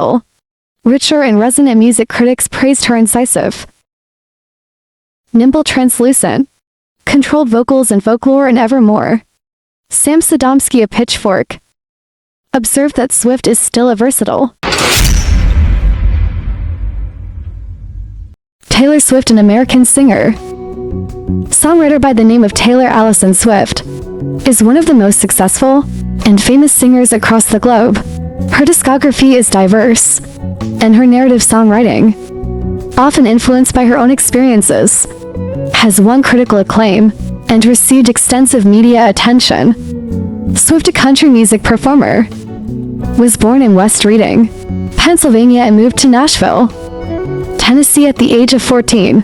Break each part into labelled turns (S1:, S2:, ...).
S1: gentle, richer and resonant music. Critics praised her incisive, nimble, translucent, controlled vocals in Folklore and Evermore. Sam Sodomsky of Pitchfork observed that Swift is still a versatile Taylor Swift, an American singer, songwriter by the name of Taylor Alison Swift, is one of the most successful and famous singers across the globe. Her discography is diverse, and her narrative songwriting, often influenced by her own experiences, has won critical acclaim and received extensive media attention. Swift, a country music performer, was born in West Reading, Pennsylvania, and moved to Nashville, Tennessee at the age of 14.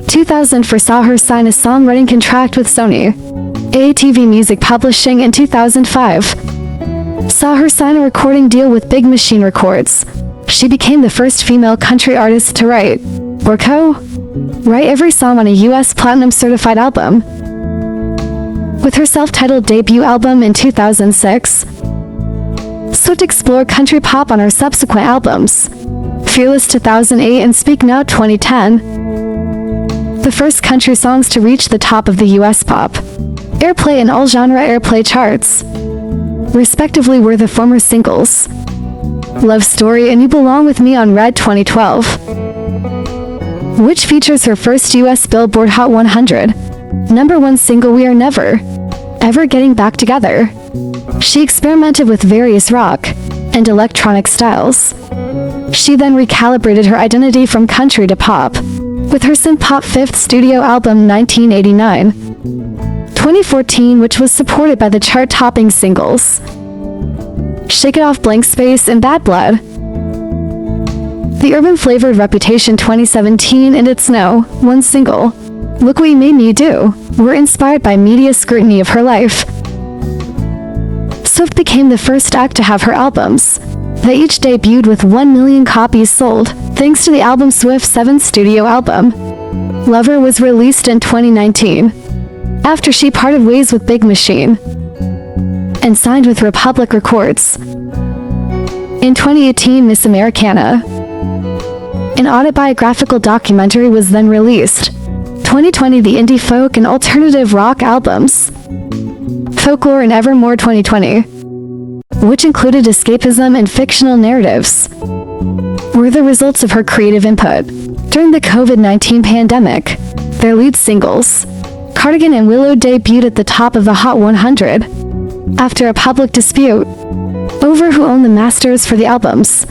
S1: 2004 saw her sign a songwriting contract with Sony. ATV Music Publishing in 2005 saw her sign a recording deal with Big Machine Records. She became the first female country artist to write, or co-write, every song on a U.S. Platinum certified album. With her self-titled debut album in 2006, Swift explored country pop on her subsequent albums, Fearless 2008 and Speak Now 2010. The first country songs to reach the top of the U.S. pop, airplay and all genre airplay charts, respectively, were the former singles Love Story and You Belong With Me on Red 2012, which features her first U.S. Billboard Hot 100 #1 single, We Are Never Ever Getting Back Together. She experimented with various rock and electronic styles. She then recalibrated her identity from country to pop with her synth-pop fifth studio album 1989. 2014, which was supported by the chart-topping singles Shake It Off, Blank Space, and Bad Blood. The urban-flavored Reputation 2017 and its #1 single, Look What You Made Me Do, were inspired by media scrutiny of her life. Swift became the first act to have her albums that each debuted with 1 million copies sold, thanks to the album Swift's 7th studio album. Lover was released in 2019, after she parted ways with Big Machine and signed with Republic Records. In 2018, Miss Americana, an autobiographical documentary, was then released. 2020, the indie folk and alternative rock albums Folklore and Evermore 2020, which included escapism and fictional narratives, were the results of her creative input. During the COVID-19 pandemic, their lead singles, Cardigan and Willow, debuted at the top of the Hot 100 after a public dispute over who owned the masters for the albums.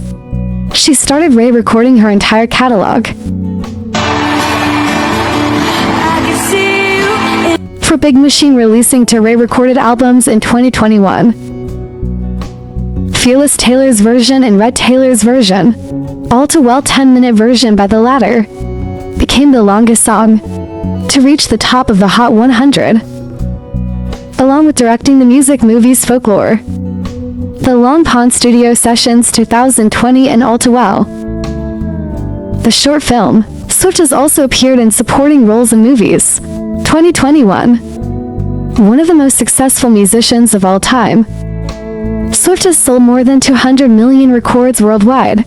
S1: She started re-recording her entire catalog. For Big Machine, releasing to re-recorded albums in 2021. Fearless, Taylor's version, and Red, Taylor's version, all too well 10-minute version by the latter, became the longest song to reach the top of the Hot 100, along with directing the music movies Folklore, The Long Pond Studio Sessions 2020, and All Too Well. The short film, Swift has also appeared in supporting roles in movies. 2021. One of the most successful musicians of all time, Swift has sold more than 200 million records worldwide.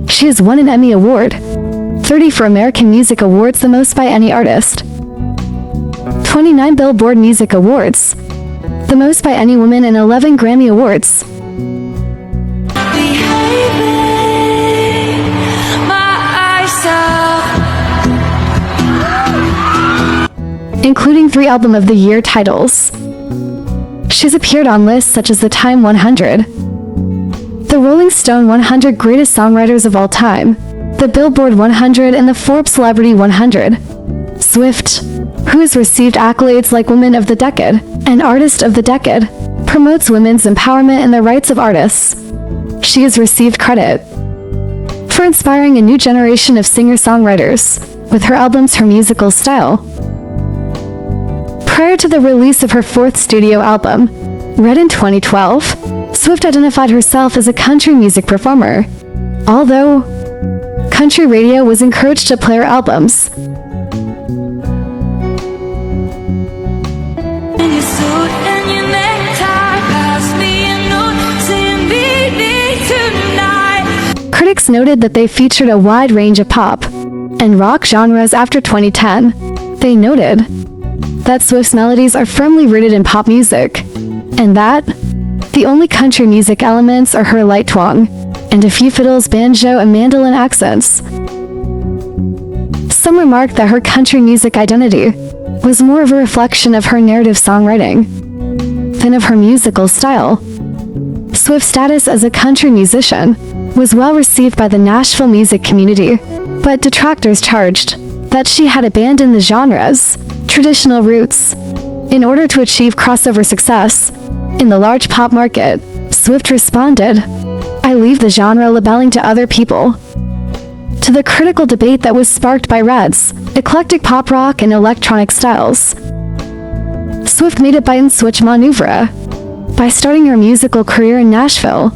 S1: She has won an Emmy Award, 30 for American Music Awards, the most by any artist, 29 Billboard Music Awards, the most by any woman, and 11 Grammy Awards. Including 3 Album of the Year titles. She's appeared on lists such as the Time 100, the Rolling Stone 100 Greatest Songwriters of All Time, the Billboard 100, and the Forbes Celebrity 100. Swift, who has received accolades like Woman of the Decade and Artist of the Decade, promotes women's empowerment and the rights of artists. She has received credit for inspiring a new generation of singer-songwriters with her albums. Her musical style. Prior to the release of her 4th studio album, Red, in 2012, Swift identified herself as a country music performer, although country radio was encouraged to play her albums.
S2: And your necktie, pass me a note saying beat me tonight.
S1: Critics noted that they featured a wide range of pop and rock genres after 2010. They noted that Swift's melodies are firmly rooted in pop music, and that the only country music elements are her light twang and a few fiddles, banjo, and mandolin accents. Some remarked that her country music identity was more of a reflection of her narrative songwriting than of her musical style. Swift's status as a country musician was well received by the Nashville music community, but detractors charged that she had abandoned the genre's traditional roots in order to achieve crossover success in the large pop market. Swift responded, "I leave the genre labeling to other people." To the critical debate that was sparked by Red's eclectic pop rock and electronic styles, Swift made a bite-and-switch maneuver by starting her musical career in Nashville.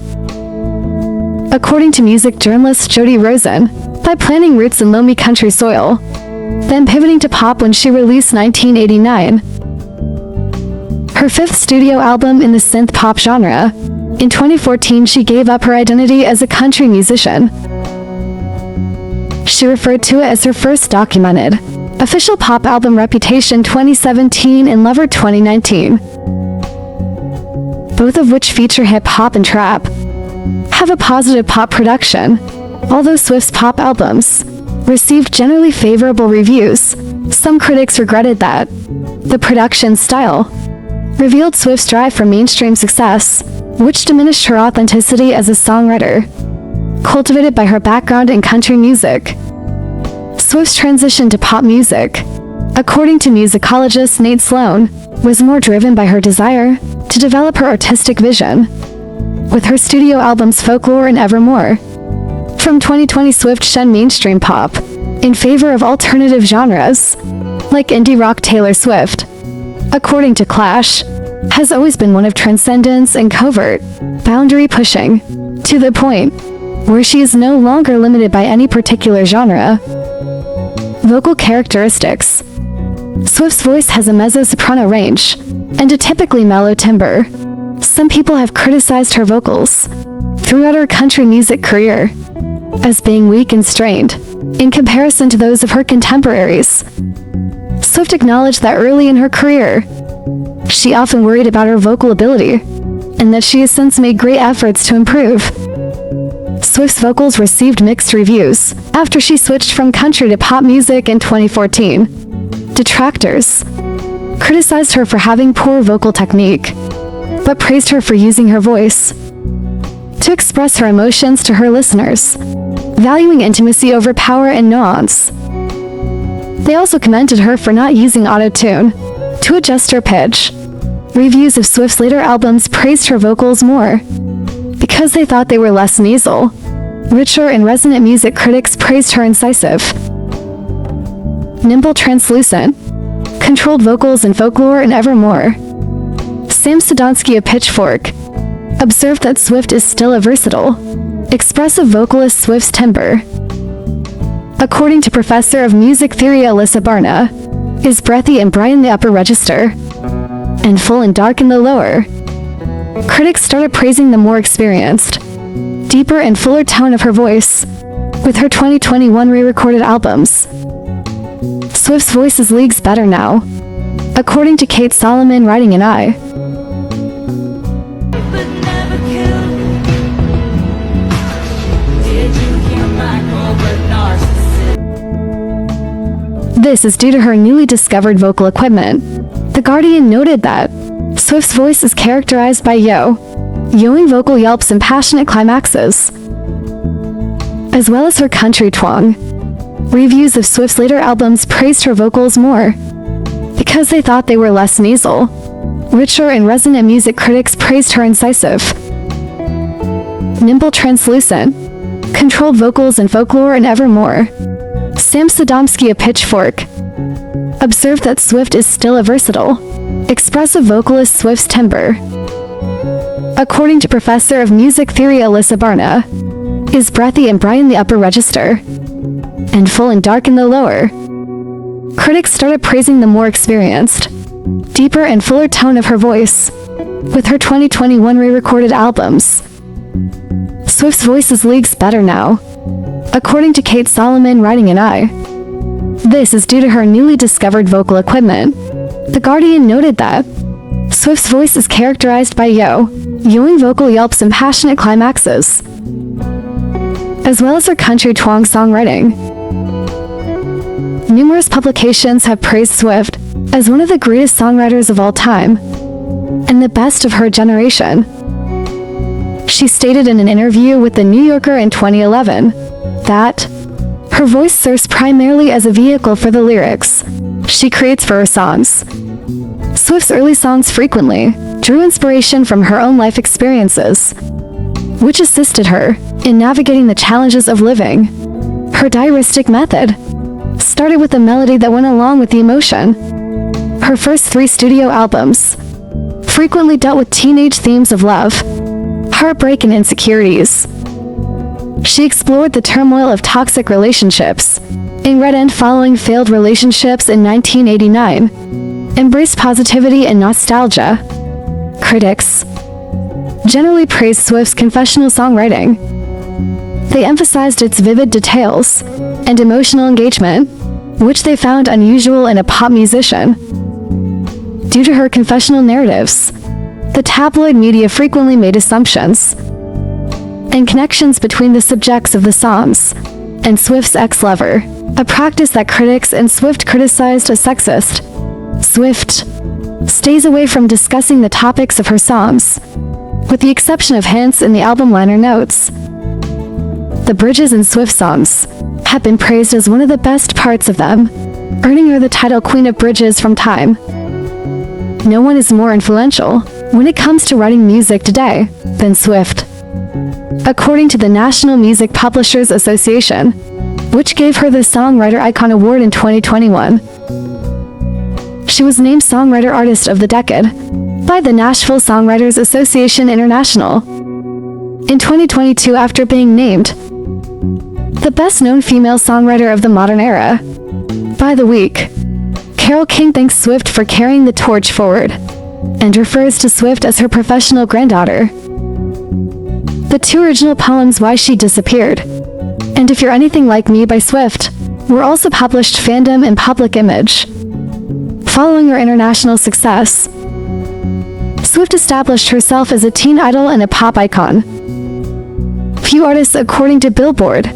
S1: According to music journalist Jody Rosen, by planting roots in loamy country soil, then pivoting to pop when she released 1989, her fifth studio album in the synth pop genre. In 2014, she gave up her identity as a country musician. She referred to it as her first documented official pop album, Reputation 2017 and Lover 2019, both of which feature hip-hop and trap, have a positive pop production. Although Swift's pop albums received generally favorable reviews, some critics regretted that the production style revealed Swift's drive for mainstream success, which diminished her authenticity as a songwriter, cultivated by her background in country music. Swift's transition to pop music, according to musicologist Nate Sloan, was more driven by her desire to develop her artistic vision, with her studio albums Folklore and Evermore. From 2020, Swift shunned mainstream pop in favor of alternative genres, like indie rock. Taylor Swift, according to Clash, has always been one of transcendence and covert boundary pushing, to the point where she is no longer limited by any particular genre. Vocal characteristics. Swift's voice has a mezzo-soprano range and a typically mellow timbre. Some people have criticized her vocals throughout her country music career as being weak and strained in comparison to those of her contemporaries. Swift acknowledged that early in her career, she often worried about her vocal ability, and that she has since made great efforts to improve. Swift's vocals received mixed reviews after she switched from country to pop music in 2014. Detractors criticized her for having poor vocal technique, but praised her for using her voice to express her emotions to her listeners, valuing intimacy over power and nuance. They also commended her for not using auto-tune to adjust her pitch. Reviews of Swift's later albums praised her vocals more because they thought they were less nasal, richer, and resonant. Music critics praised her incisive, nimble, translucent, controlled vocals in Folklore and Evermore. Sam Sadonsky of Pitchfork observed that Swift is still a versatile, expressive vocalist. Swift's timbre, according to professor of music theory Alyssa Barna, is breathy and bright in the upper register, and full and dark in the lower. Critics started praising the more experienced, deeper and fuller tone of her voice with her 2021 re-recorded albums. Swift's voice is leagues better now, according to Kate Solomon, writing in I. This is due to her newly discovered vocal equipment. The Guardian noted that Swift's voice is characterized by yoing vocal yelps and passionate climaxes, as well as her country twang. Reviews of Swift's later albums praised her vocals more because they thought they were less nasal, richer, and resonant. Music critics praised her incisive, nimble, translucent, controlled vocals in Folklore and Evermore. Sam Sadonsky of Pitchfork observed that Swift is still a versatile, expressive vocalist. Swift's timbre, according to professor of music theory Alyssa Barna, is breathy and bright in the upper register, and full and dark in the lower. Critics started praising the more experienced, deeper and fuller tone of her voice with her 2021 re-recorded albums. Swift's voice is leagues better now, according to Kate Solomon writing in I. This is due to her newly discovered vocal equipment. The Guardian noted that Swift's voice is characterized by yoing vocal yelps and passionate climaxes, as well as her country twang songwriting. Numerous publications have praised Swift as one of the greatest songwriters of all time and the best of her generation. She stated in an interview with The New Yorker in 2011 that her voice serves primarily as a vehicle for the lyrics she creates for her songs. Swift's early songs frequently drew inspiration from her own life experiences, which assisted her in navigating the challenges of living. Her diaristic method started with a melody that went along with the emotion. Her first 3 studio albums frequently dealt with teenage themes of love, heartbreak, and insecurities. She explored the turmoil of toxic relationships in Red End following failed relationships in 1989, embraced positivity and nostalgia. Critics generally praised Swift's confessional songwriting. They emphasized its vivid details and emotional engagement, which they found unusual in a pop musician. Due to her confessional narratives, the tabloid media frequently made assumptions and connections between the subjects of the songs and Swift's ex-lover, a practice that critics and Swift criticized as sexist. Swift stays away from discussing the topics of her songs, with the exception of hints in the album liner notes. The bridges in Swift songs have been praised as one of the best parts of them, earning her the title Queen of Bridges from Time. No one is more influential when it comes to writing music today than Swift, according to the National Music Publishers Association, which gave her the Songwriter Icon Award in 2021. She was named Songwriter Artist of the Decade by the Nashville Songwriters Association International in 2022 after being named the best-known female songwriter of the modern era by The Week. Carole King thanks Swift for carrying the torch forward and refers to Swift as her professional granddaughter. The 2 original poems, Why She Disappeared and If You're Anything Like Me by Swift, were also published Fandom and Public Image. Following her international success, Swift established herself as a teen idol and a pop icon. Few artists, according to Billboard,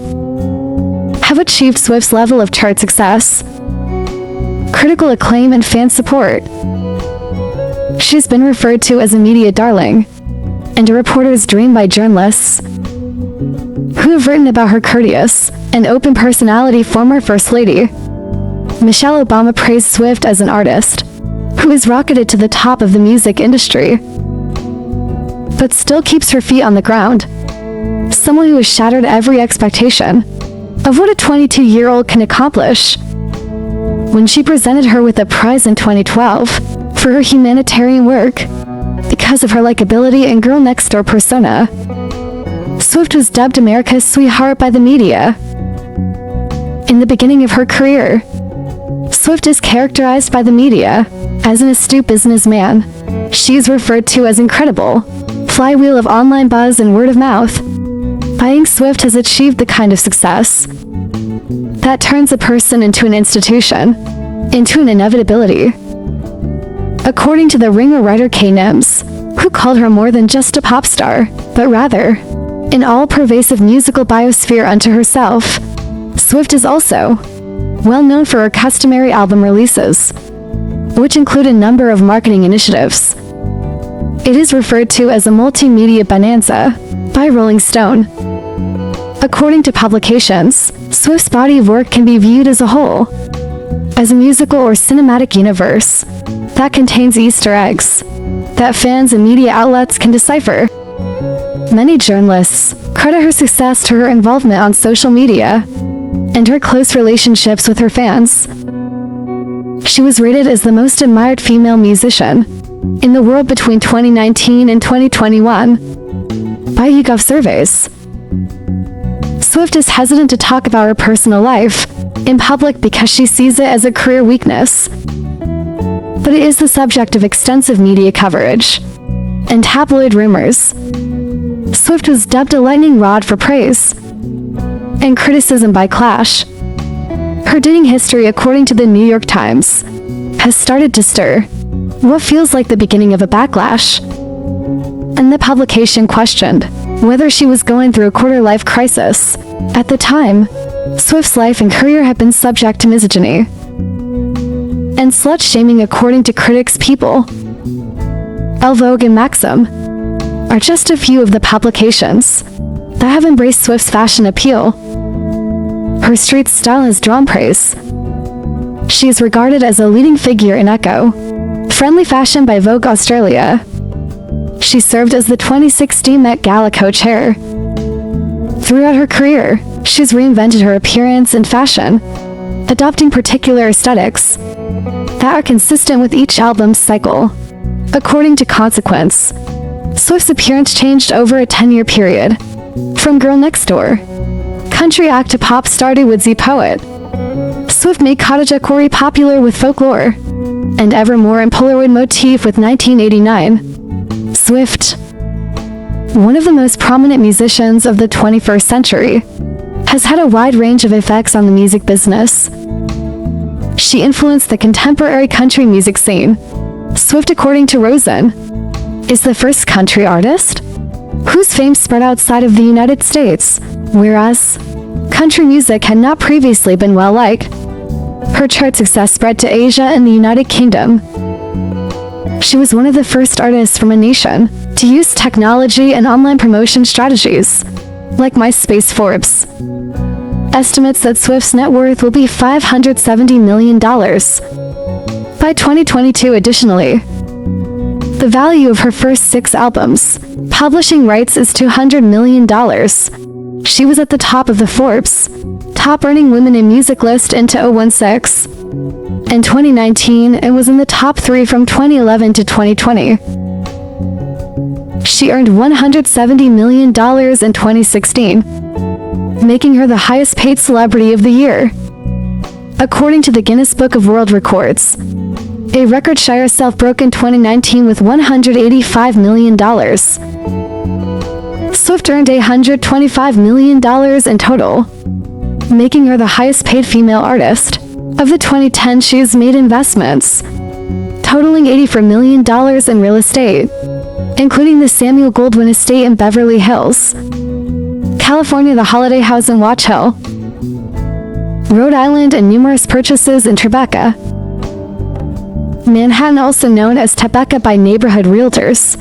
S1: have achieved Swift's level of chart success, critical acclaim, and fan support. She's been referred to as a media darling and a reporter's dream by journalists who have written about her courteous and open personality. Former First Lady Michelle Obama praised Swift as an artist who has rocketed to the top of the music industry, but still keeps her feet on the ground. Someone who has shattered every expectation of what a 22-year-old can accomplish. When she presented her with a prize in 2012 for her humanitarian work because of her likability and girl-next-door persona, Swift was dubbed America's sweetheart by the media. In the beginning of her career, Swift is characterized by the media as an astute businessman. She is referred to as incredible flywheel of online buzz and word of mouth. Being Swift has achieved the kind of success that turns a person into an institution, into an inevitability. According to the Ringer writer Kay Nims, who called her more than just a pop star, but rather an all-pervasive musical biosphere unto herself, Swift is also well known for her customary album releases, which include a number of marketing initiatives. It is referred to as a multimedia bonanza by Rolling Stone. According to publications, Swift's body of work can be viewed as a whole, as a musical or cinematic universe that contains Easter eggs that fans and media outlets can decipher. Many journalists credit her success to her involvement on social media and her close relationships with her fans. She was rated as the most admired female musician in the world between 2019 and 2021 by YouGov surveys. Swift is hesitant to talk about her personal life in public because she sees it as a career weakness, but it is the subject of extensive media coverage and tabloid rumors. Swift was dubbed a lightning rod for praise. and criticism by Clash. Her dating history, according to the New York Times, has started to stir what feels like the beginning of a backlash. And the publication questioned whether she was going through a quarter-life crisis. At the time, Swift's life and career have been subject to misogyny and slut-shaming, according to critics. People, Elle, Vogue, and Maxim are just a few of the publications that have embraced Swift's fashion appeal. Her street style has drawn praise. She is regarded as a leading figure in eco-friendly fashion by Vogue Australia. She served as the 2016 Met Gala co-chair. Throughout her career, she's reinvented her appearance and fashion, adopting particular aesthetics that are consistent with each album's cycle. According to Consequence, Swift's appearance changed over a 10-year period. From Girl Next Door, country act to pop star to woodsy poet, Swift made cottage decor popular with folklore, and evermore and Polaroid motif with 1989. Swift, one of the most prominent musicians of the 21st century, has had a wide range of effects on the music business. She influenced the contemporary country music scene. Swift, according to Rosen, is the first country artist whose fame spread outside of the United States, whereas country music had not previously been well liked. Her chart success spread to Asia and the United Kingdom. She was one of the first artists from a nation to use technology and online promotion strategies, like MySpace. Forbes estimates that Swift's net worth will be $570 million by 2022. Additionally, the value of her first 6 albums, publishing rights, is $200 million. She was at the top of the Forbes Top Earning Women in Music list in 2016 and 2019, and was in the top 3 from 2011 to 2020. She earned $170 million in 2016, making her the highest paid celebrity of the year. According to the Guinness Book of World Records, a record share herself broke in 2019 with $185 million. Swift earned $125 million in total, making her the highest paid female artist. Of the 2010s, she has made investments totaling $84 million in real estate, including the Samuel Goldwyn Estate in Beverly Hills, California, the Holiday House in Watch Hill, Rhode Island, and numerous purchases in Tribeca, Manhattan, also known as Tribeca by neighborhood realtors.